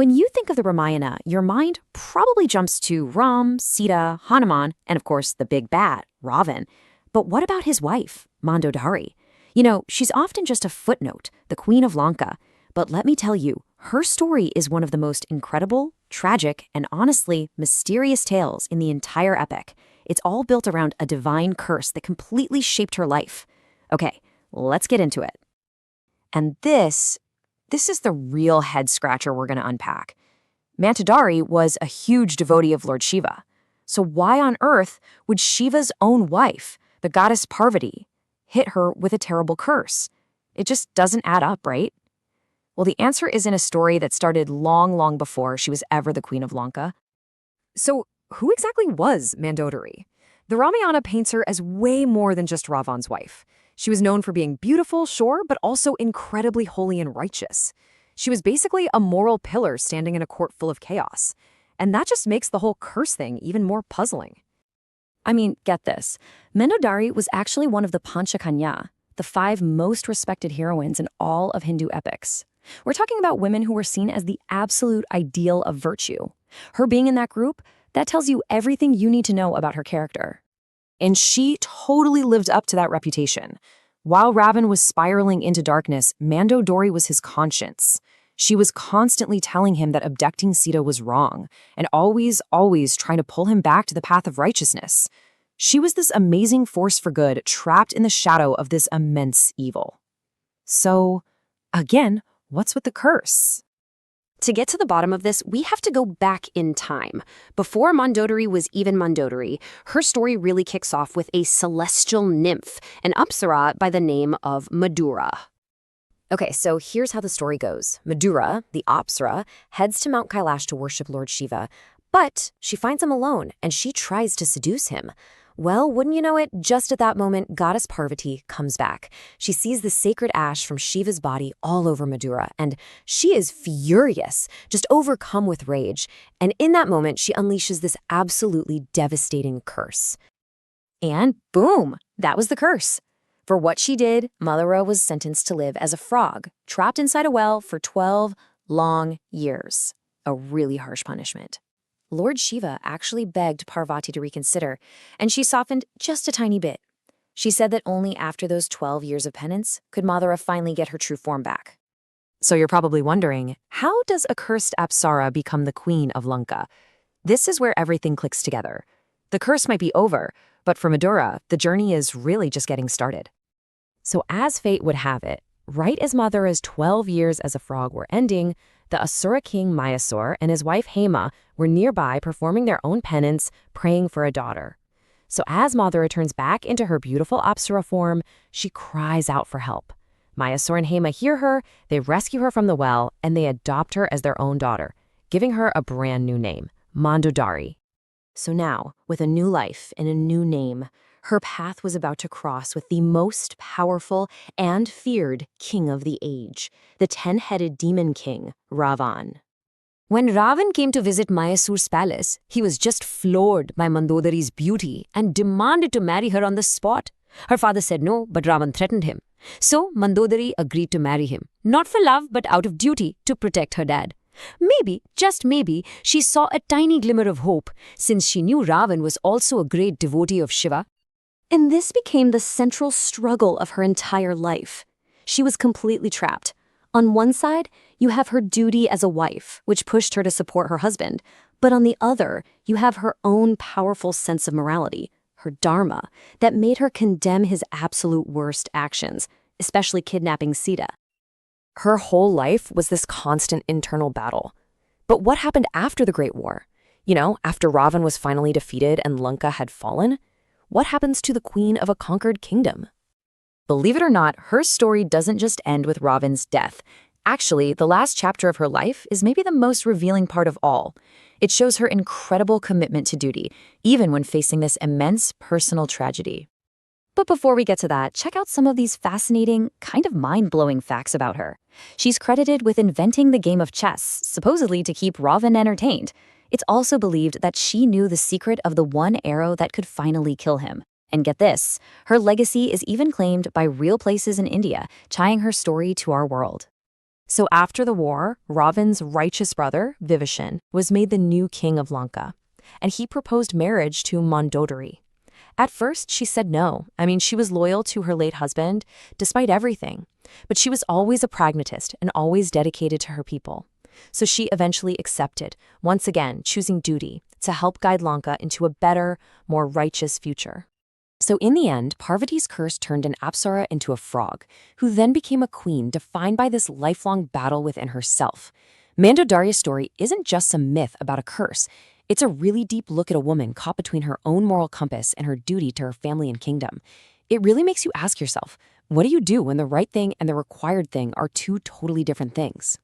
When you think of the Ramayana, your mind probably jumps to Ram, Sita, Hanuman, and of course the big bad, Ravan. But what about his wife, Mandodari? She's often just a footnote, the queen of Lanka. But let me tell you, her story is one of the most incredible, tragic, and honestly mysterious tales in the entire epic. It's all built around a divine curse that completely shaped her life. Okay, let's get into it. And this is the real head-scratcher we're going to unpack. Mandodari was a huge devotee of Lord Shiva. So why on earth would Shiva's own wife, the goddess Parvati, hit her with a terrible curse? It just doesn't add up, right? Well, the answer is in a story that started long, long before she was ever the queen of Lanka. So who exactly was Mandodari? The Ramayana paints her as way more than just Ravan's wife. She was known for being beautiful, sure, but also incredibly holy and righteous. She was basically a moral pillar standing in a court full of chaos. And that just makes the whole curse thing even more puzzling. I mean, get this. Mandodari was actually one of the Panchakanya, the 5 most respected heroines in all of Hindu epics. We're talking about women who were seen as the absolute ideal of virtue. Her being in that group, that tells you everything you need to know about her character. And she totally lived up to that reputation. While Ravan was spiraling into darkness, Mandodari was his conscience. She was constantly telling him that abducting Sita was wrong, and always trying to pull him back to the path of righteousness. She was this amazing force for good, trapped in the shadow of this immense evil. So, again, what's with the curse? To get to the bottom of this, we have to go back in time. Before Mandodari was even Mandodari, her story really kicks off with a celestial nymph, an apsara by the name of Madhura. Okay, so here's how the story goes. Madhura, the apsara, heads to Mount Kailash to worship Lord Shiva, but she finds him alone and she tries to seduce him. Well, wouldn't you know it, just at that moment, Goddess Parvati comes back. She sees the sacred ash from Shiva's body all over Madhura, and she is furious, just overcome with rage. And in that moment, she unleashes this absolutely devastating curse. And boom, that was the curse. For what she did, Madhura was sentenced to live as a frog, trapped inside a well for 12 long years. A really harsh punishment. Lord Shiva actually begged Parvati to reconsider, and she softened just a tiny bit. She said that only after those 12 years of penance could Madhura finally get her true form back. So you're probably wondering, how does a cursed Apsara become the queen of Lanka? This is where everything clicks together. The curse might be over, but for Madhura, the journey is really just getting started. So as fate would have it, right as Madhura's 12 years as a frog were ending, the Asura king Mayasura and his wife Hema were nearby performing their own penance, praying for a daughter. So as Madhura turns back into her beautiful Apsara form, she cries out for help. Mayasura and Hema hear her, they rescue her from the well, and they adopt her as their own daughter, giving her a brand new name, Mandodari. So now, with a new life and a new name, her path was about to cross with the most powerful and feared king of the age, the 10-headed demon king, Ravan. When Ravan came to visit Mayasura's palace, he was just floored by Mandodari's beauty and demanded to marry her on the spot. Her father said no, but Ravan threatened him. So Mandodari agreed to marry him, not for love, but out of duty to protect her dad. Maybe, just maybe, she saw a tiny glimmer of hope, since she knew Ravan was also a great devotee of Shiva. And this became the central struggle of her entire life. She was completely trapped. On one side, you have her duty as a wife, which pushed her to support her husband. But on the other, you have her own powerful sense of morality, her dharma, that made her condemn his absolute worst actions, especially kidnapping Sita. Her whole life was this constant internal battle. But what happened after the Great War? After Ravan was finally defeated and Lanka had fallen? What happens to the queen of a conquered kingdom? Believe it or not, her story doesn't just end with Ravan's death. Actually, the last chapter of her life is maybe the most revealing part of all. It shows her incredible commitment to duty, even when facing this immense personal tragedy. But before we get to that, check out some of these fascinating, kind of mind-blowing facts about her. She's credited with inventing the game of chess, supposedly to keep Ravan entertained. It's also believed that she knew the secret of the one arrow that could finally kill him. And get this, her legacy is even claimed by real places in India, tying her story to our world. So after the war, Ravan's righteous brother, Vibhishan, was made the new king of Lanka, and he proposed marriage to Mandodari. At first, she said no. She was loyal to her late husband, despite everything. But she was always a pragmatist and always dedicated to her people. So she eventually accepted, once again choosing duty to help guide Lanka into a better, more righteous future. So in the end, Parvati's curse turned an Apsara into a frog, who then became a queen defined by this lifelong battle within herself. Mandodari's story isn't just some myth about a curse. It's a really deep look at a woman caught between her own moral compass and her duty to her family and kingdom. It really makes you ask yourself, what do you do when the right thing and the required thing are two totally different things?